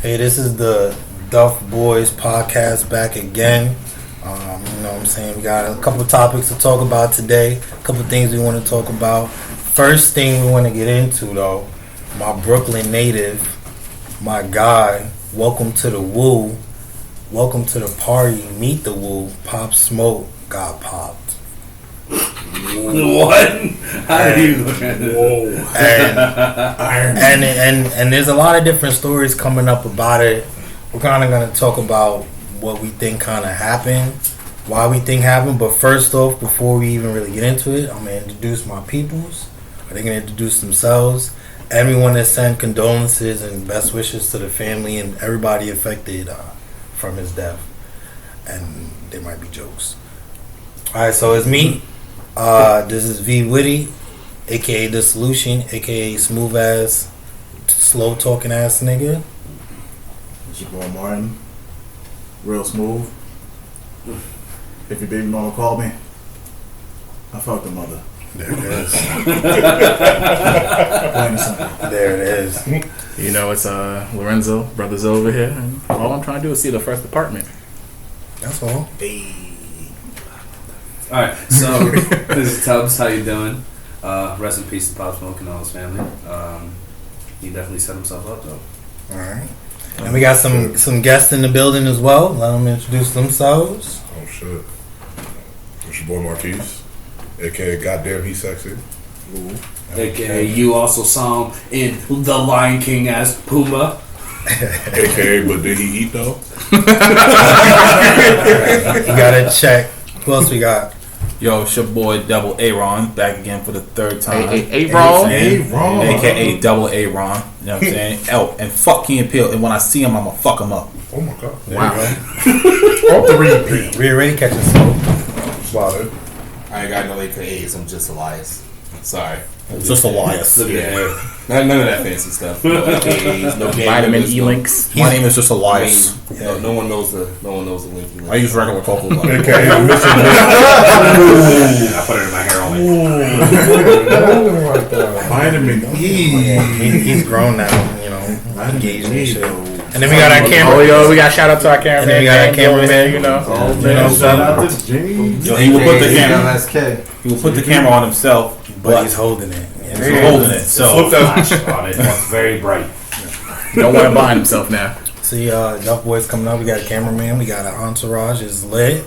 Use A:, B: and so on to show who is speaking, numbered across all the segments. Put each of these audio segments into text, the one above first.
A: Hey, this is the Duf Boys podcast back again. You know what I'm saying? We got a couple of topics to talk about today. A couple of things we want to talk about. First thing we want to get into, though, my Brooklyn native, my guy, welcome to the Woo. Welcome to the party. Meet the Woo. Pop Smoke got popped.
B: What? How do you look at this?
A: Whoa. And there's a lot of different stories coming up about it. We're kind of going to talk about what we think kind of happened, why we think happened. But first off, before we even really get into it, I'm going to introduce my peoples. They're going to introduce themselves. Everyone that sent condolences and best wishes to the family and everybody affected from his death. And there might be jokes. All right, so it's me. This is V Witty, aka The Solution, aka smooth ass, slow talking ass nigga.
C: It's your boy Martin, real smooth. If your baby mama called me, I fucked the mother.
A: There it is.
C: Plain and simple.
A: There it is.
D: You know, it's Lorenzo, brothers over here, and all I'm trying to do is see the first apartment.
A: That's all.
B: Alright, so this is Tubbs. How you doing? Rest in peace to Pop Smoke and all his family. He definitely set himself up though.
A: Alright. And we got some guests in the building as well. Let them introduce themselves.
E: Oh shit. It's your boy Marquise, aka Goddamn He's Sexy. Ooh.
B: AKA you also saw him in The Lion King as Pumba.
E: AKA but did he eat though?
A: You gotta check. Who else we got?
F: Yo, it's your boy Double A-Ron back again for the third time.
D: A-Ron?
F: AKA Double A-Ron. You know what I'm saying? Oh, and fuck Key and Peele. And when I see him, I'm gonna fuck him up.
E: Oh my god.
A: Wow.
E: Off the repeat.
A: We already catching smoke.
E: Solid.
G: I ain't got no AKAs. I'm just Elias. Sorry.
F: Just Elias.
G: Look at that. None of that fancy stuff. No AKAs. No
D: Vitamin
G: gamers,
D: E links.
F: My name is just Elias.
G: No one knows the linky link.
F: I use regular cocoa butter.
E: AKA
B: I put it in my hair only.
E: Vitamin E.
A: He's grown now, you know. Engaged and shit. And then we got our camera.
D: Oh, yo, we got shout out to our cameraman.
A: And then we got our cameraman,
D: you know.
E: Shout out to James.
F: He will put the camera.
C: LSK.
F: He will put the camera on himself,
A: But he's holding it.
F: he's holding it. So
B: Flash on it. That's very bright.
D: Don't want to bind himself now.
A: See, Duf Boys coming up. We got a cameraman. We got an entourage. It's lit.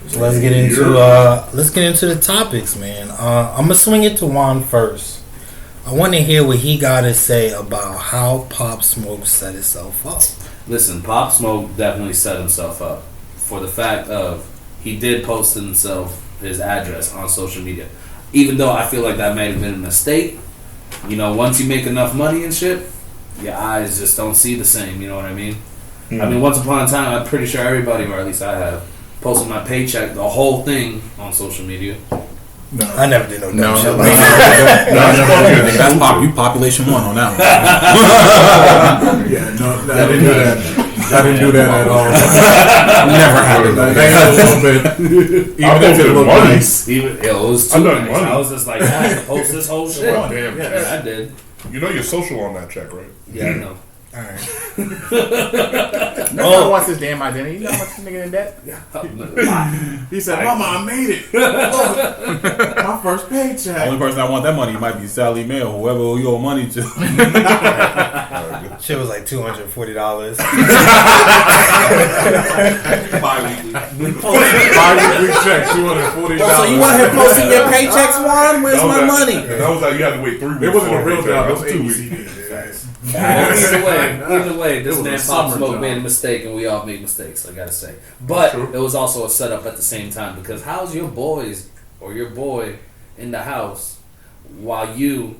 A: So let's get into the topics, man. I'm gonna swing it to Juan first. I want to hear what he got to say about how Pop Smoke set itself up.
B: Listen, Pop Smoke definitely set himself up for the fact of he did post his address on social media. Even though I feel like that may have been a mistake, you know, once you make enough money and shit, your eyes just don't see the same, you know what I mean? I mean, once upon a time, I'm pretty sure everybody, or at least I have, posted my paycheck, the whole thing on social media.
A: I never did no dumb shit like
F: that's you population 1 on that one.
E: Yeah, no, I didn't do that. I didn't do that at all.
F: Never happened.
E: Even if it looked nice.
B: It was too
E: done
B: nice.
E: money.
B: I was just like, I have to post this whole shit.
E: Damn,
B: Yeah, I did.
E: You know you're social on that check, right?
B: Yeah, I know.
A: Alright.
D: No one wants his damn identity. You know how much this nigga in debt?
C: He said, "Mama, I made it. My first
F: The
C: paycheck."
F: only person I want that money might be Sally Mae or whoever you owe money to.
A: Shit was like $240.
E: Bi-weekly check, $240.
F: So you want him posting your paychecks, Juan? Where's my money?
E: That was like you had to wait 3 weeks.
C: It wasn't
E: for
C: a real
E: paycheck.
C: job. It
E: That
C: was
E: 2
C: ABC.
E: weeks.
B: Either way, this
C: was a
B: man Pop
C: summer
B: Smoke
C: job.
B: made a mistake, and we all made mistakes. I gotta say, but
E: True.
B: it was also a setup at the same time because how's your boys or your boy in the house while you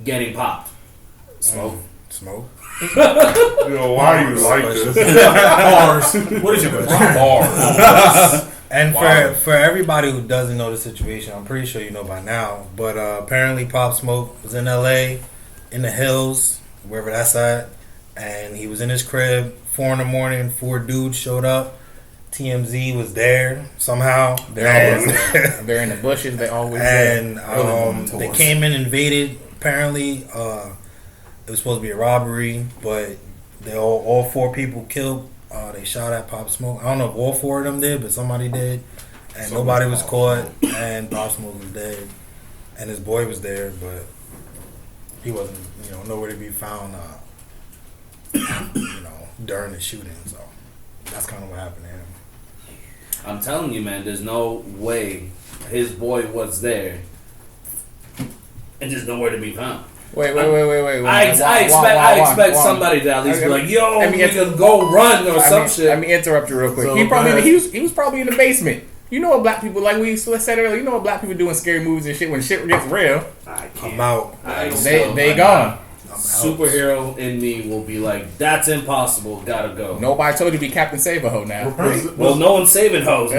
B: getting popped? Smoke.
A: Smoke.
E: Yo, why are you like this?
F: Bars. What is your bars?
A: And
F: Wow.
A: for everybody who doesn't know the situation, I'm pretty sure you know by now. But apparently, Pop Smoke was in LA, in the hills, wherever that's at, and he was in his crib. 4 a.m, 4 dudes showed up. TMZ was there somehow.
D: They're in the bushes. They always
A: And
F: there.
A: they came in, invaded. Apparently, it was supposed to be a robbery, but all 4 people killed. They shot at Pop Smoke. I don't know if all 4 of them did, but somebody did, and nobody was caught. And Pop Smoke was dead, and his boy was there, but he wasn't, nowhere to be found. During the shooting, so that's kind of what happened to him.
B: I'm telling you, man, there's no way his boy was there and just nowhere to be found.
D: Wait.
B: I expect somebody to at least be like, yo, we can go run or some shit.
D: Let me interrupt you real quick.
C: So,
D: he was probably in the basement. You know what black people, like we said earlier, you know what black people do in scary movies and shit when shit gets real.
A: I'm out.
D: They gone.
B: Superhero in me will be like, that's impossible, gotta go.
D: Nobody told you to be Captain Save-A-Ho now.
B: Well, no one's saving hoes.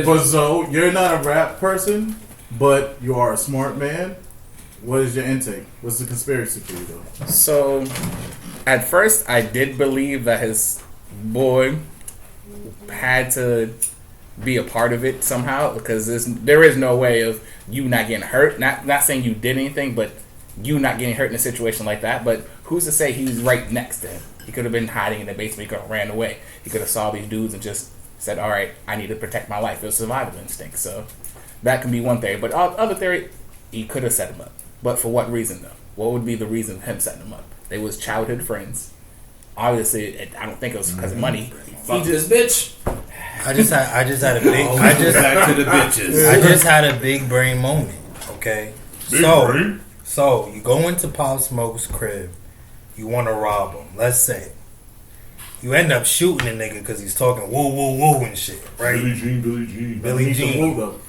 C: But Zoe, you're not a rap person, but you are a smart man. What is your intake? What's the conspiracy for you, though?
D: So, at first, I did believe that his boy had to be a part of it somehow, because there is no way of you not getting hurt. Not saying you did anything, but you not getting hurt in a situation like that. But who's to say he was right next to him? He could have been hiding in the basement. He could have ran away. He could have saw these dudes and just said, all right, I need to protect my life. It was survival instinct. So that can be one theory. But other theory, he could have set him up. But for what reason, though? What would be the reason of him setting him up? They was childhood friends. Obviously, I don't think it was because of money.
B: Fuck this bitch.
A: I just had a big.
B: Back to the bitches.
A: I just had a big brain moment. Okay, So you go into Pop Smoke's crib, you want to rob him. Let's say you end up shooting a nigga because he's talking woo woo woo and shit, right? Billie Jean.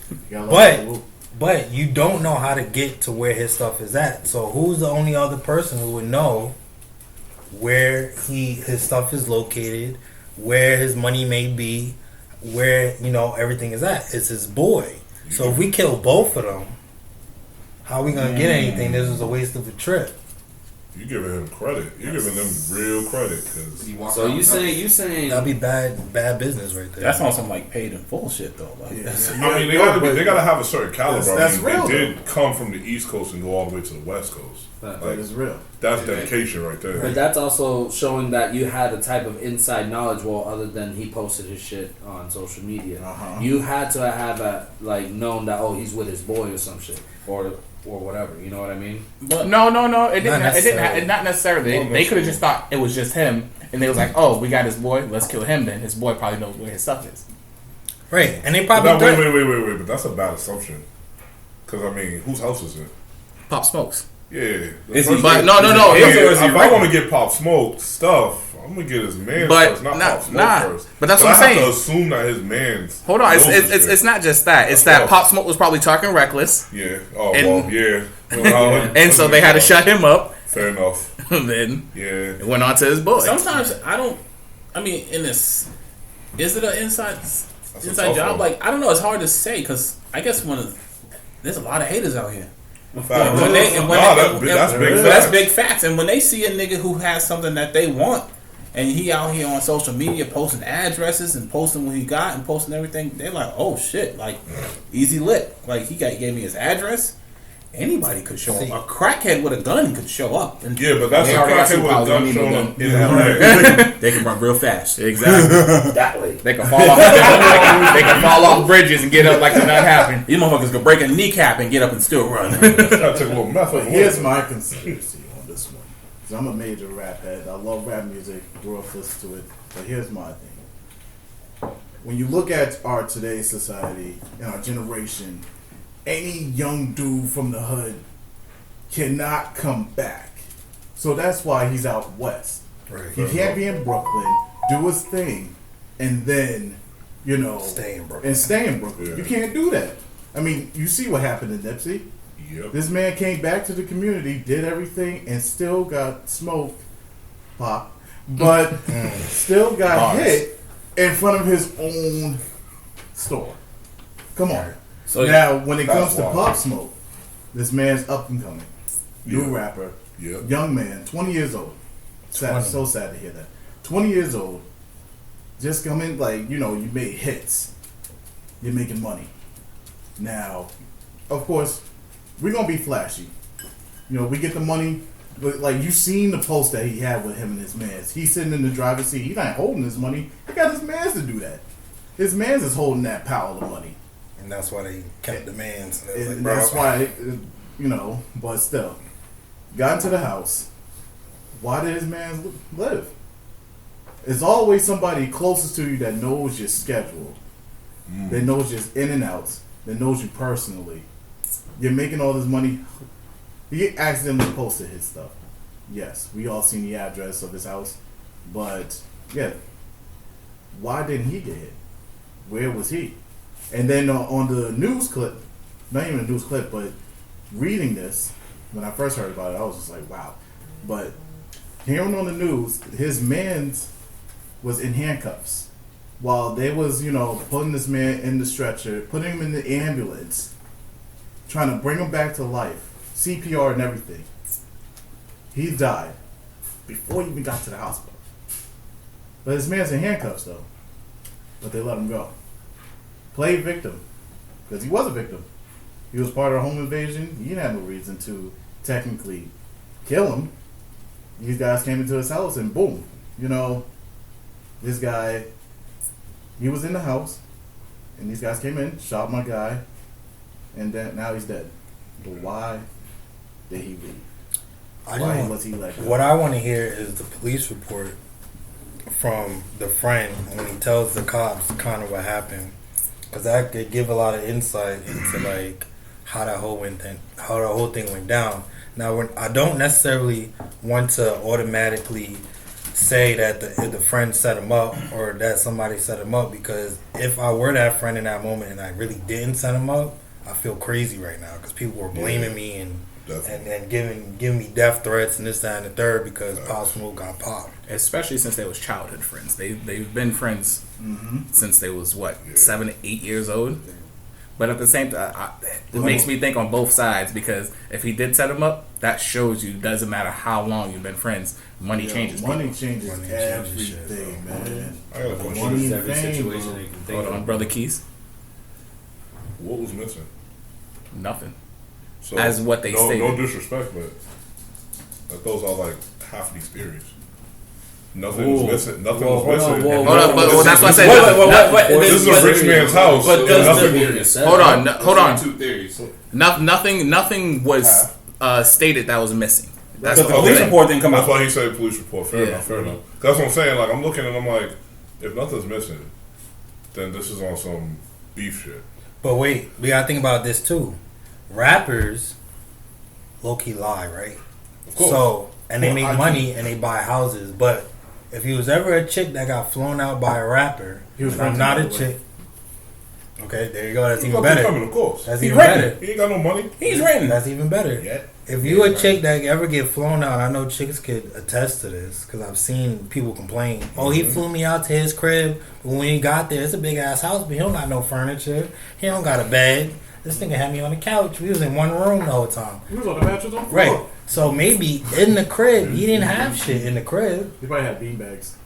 A: But you don't know how to get to where his stuff is at. So who's the only other person who would know where his stuff is located, where his money may be, where everything is at? It's his boy. So if we kill both of them, how are we gonna get anything? This is a waste of a trip.
E: You giving him credit. You're giving them real credit.
B: So you saying
A: That'd be bad business right there.
F: That's on some like paid in full shit though. Like,
E: I mean, they gotta have a certain caliber.
C: That's
E: I mean,
C: real,
E: they did come from the East Coast and go all the way to the West Coast.
C: That is real.
E: That's dedication right there.
B: But that's also showing that you had a type of inside knowledge. Well, other than he posted his shit on social media, you had to have known that he's with his boy or some shit or whatever. You know what I mean?
D: But no. It didn't. Not necessarily. They could have just thought it was just him, and they was like, "Oh, we got his boy. Let's kill him." Then his boy probably knows where his stuff is.
A: Right, and they probably
E: wait. But that's a bad assumption. Because I mean, whose house is it?
D: Pop Smokes.
E: Yeah.
F: Is he?
D: But no.
E: If I want to get Pop Smoke stuff, I'm gonna get his man first, not Pop Smoke first.
D: But that's what I'm saying.
E: I have to assume that his man's.
D: Hold on, it's not just that. It's that Pop Smoke was probably talking reckless.
E: Yeah.
D: And so they had to shut him up.
E: Fair enough.
D: Then
E: it
D: went on to his boy.
F: sometimes in this, is it an inside job?
E: One.
F: Like, I don't know. It's hard to say because I guess there's a lot of haters out here. That's big facts. And when they see a nigga who has something that they want, and he out here on social media posting addresses and posting what he got and posting everything, they're like, oh shit, like easy lit. Like he gave me his address. Anybody could show up. A crackhead with a gun could show up. And
E: yeah, but that's a crackhead with a gun showing up in LA.
F: They can run real fast.
D: Exactly.
B: that way.
D: They can fall off. They can fall off bridges and get up like nothing happened.
F: These motherfuckers could break a kneecap and get up and still run.
C: Here's my conspiracy on this one. Because I'm a major rap head. I love rap music. Grew up listening to it. But here's my thing. When you look at our today's society and our generation, any young dude from the hood cannot come back. So that's why he's out west.
A: Right.
C: He can't be in Brooklyn, do his thing, and then,
A: stay in Brooklyn.
C: Yeah. You can't do that. I mean, you see what happened in Nipsey.
E: Yep.
C: This man came back to the community, did everything, and still got smoked, pop, but still got hit in front of his own store. Come on.
F: So
C: now, when it comes to
E: wild.
C: Pop Smoke, this man's up and coming. New rapper.
E: Yep.
C: Young man, 20 years old. So sad to hear that. 20 years old. Just coming, you made hits. You're making money. Now, of course, we're going to be flashy. We get the money. But like you seen the post that he had with him and his mans. He's sitting in the driver's seat. He's not holding his money. He got his mans to do that. His mans is holding that pile of money.
A: And that's why they kept the mans. And
C: And that's why, but still. Got into the house. Why did his man live? It's always somebody closest to you that knows your schedule, that knows your in and outs, that knows you personally. You're making all this money. He accidentally posted his stuff. Yes, we all seen the address of his house, but yeah, why didn't he get hit? Where was he? And then on the news clip, not even a news clip, but reading this, when I first heard about it, I was just like, wow. But hearing on the news, his man was in handcuffs while they was, putting this man in the stretcher, putting him in the ambulance, trying to bring him back to life, CPR and everything. He died before he even got to the hospital. But his man's in handcuffs though. But they let him go. Played victim. Because he was a victim. He was part of a home invasion. He didn't have no reason to technically kill him. These guys came into his house and boom. This guy, he was in the house and these guys came in, shot my guy, and then now he's dead. But why did he leave? Why was he let go?
A: What I want to hear is the police report from the friend when he tells the cops kind of what happened, because that could give a lot of insight into like how the whole thing went down. Now, I don't necessarily want to automatically say that the friend set him up or that somebody set him up, because if I were that friend in that moment and I really didn't set him up, I feel crazy right now because people were blaming me and giving me death threats and this, that, and the third because Pop Smoke got popped.
D: Especially since they was childhood friends. They've been friends since they was 7, 8 years old. But at the same time, it makes me think on both sides, because if he did set him up, that shows you doesn't matter how long you've been friends, money changes.
C: Money changes everything, man.
E: I got a question.
C: Money
B: Every
C: fame,
B: situation
C: bro.
B: they can think
D: Hold
B: of.
D: on, Brother Keys.
E: What was missing?
D: Nothing.
E: So,
D: As what they stated.
E: No disrespect, but those are like half these theories. Nothing was missing. Nothing was missing.
B: whoa,
D: Hold on, but that's what I said.
E: This is a rich man's house.
D: But hold on.
G: Two theories.
D: Nothing was stated that was missing. That's
F: Because
D: the
F: the police
D: thing.
F: report didn't come
E: That's
F: out.
E: why he said police report. Fair enough. That's what I'm saying. Like, I'm looking and I'm like, if nothing's missing, then this is on some beef shit.
A: But wait, we gotta think about this too. Rappers low-key lie, right?
E: Of course.
A: So, and they
E: Well,
A: make
E: I
A: money and they buy houses. But if you was ever a chick that got flown out by a rapper,
C: He was
A: and I'm
C: renting,
A: not
C: by
A: a
C: the way.
A: chick. Okay, there you go. That's
E: He's
A: even
E: fucking
A: better.
E: coming, of course.
A: That's
F: He's
A: even
F: renting.
A: better.
E: He ain't got no money.
F: He's renting.
A: That's even better.
E: Yeah.
A: If you a chick that ever get flown out, I know chicks could attest to this because I've seen people complain. Oh, he flew me out to his crib, but when he got there, it's a big ass house, but he don't got no furniture. He don't got a bed. This nigga had me on the couch. We was in one room the whole time.
C: He was on the mattress on the floor.
A: Right. So maybe in the crib, he didn't have shit in the crib.
C: He probably had beanbags.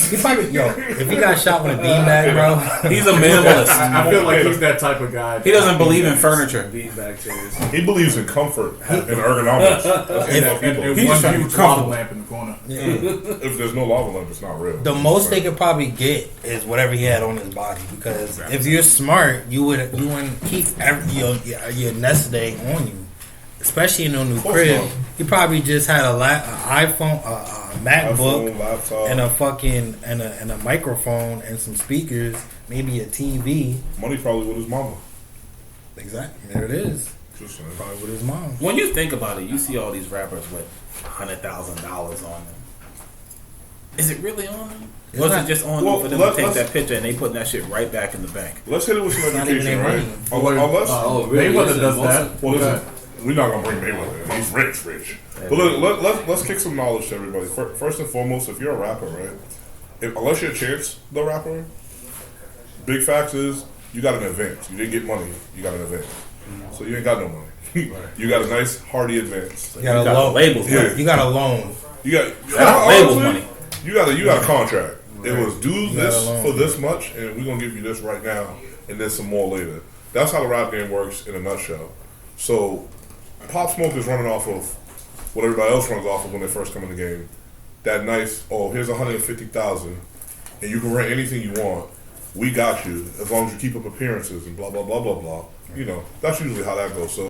A: He probably, if he got shot with a beanbag, bro.
F: He's a minimalist.
C: I feel like he's that type of guy.
F: He doesn't believe in furniture.
B: Beanbag chairs.
E: He believes in comfort and ergonomics. That's what people.
C: There's
F: He's
C: one
F: just trying to be
C: huge lava
F: comfortable.
C: lamp in the corner.
E: If there's no lava lamp, it's not real.
A: The most they could probably get is whatever he had on his body, because if you're smart, you wouldn't keep your nest egg on you, especially in a new
E: course
A: crib.
E: not.
A: He probably just had an iPhone, a MacBook,
E: iPhone, laptop.
A: and a fucking and a microphone and some speakers, maybe a TV.
E: Money probably with his mama.
A: Exactly, there it is.
E: Just saying.
A: Probably with his mom.
F: When you think about it, you see all these rappers with $100,000 on them. Is it really on them?
A: It's
F: Was
A: not-
F: it just on
E: Well,
F: them for them
E: let's-
F: to take
E: let's-
F: that picture and they putting that shit right back in the bank?
E: Let's hit it with some
A: It's not even
E: education,
A: their
E: right?
A: money.
E: Unless,
B: Oh, really?
C: Mayweather
B: Is it
C: does
B: most
C: that.
B: of-
E: well, listen, we're not gonna bring Mayweather in. He's rich. But let's kick some knowledge to everybody. First and foremost, if you're a rapper, right? Unless you're Chance the Rapper, big facts is you got an advance. You didn't get money. You got an advance. So you ain't got no money. You got a nice hearty advance.
A: You got a
F: got
A: loan.
F: labels,
E: yeah.
A: You got a loan.
E: You got
F: labels
E: honestly,
F: money.
E: You got a contract. It was do
A: You got
E: this
A: a loan.
E: for this much, and we're gonna give you this right now, and then some more later. That's how the rap game works in a nutshell. So, Pop Smoke is running off of what everybody else runs off of when they first come in the game. That nice, oh, here's 150,000, and you can rent anything you want. We got you as long as you keep up appearances and blah blah blah blah blah. You know, that's usually how that goes. So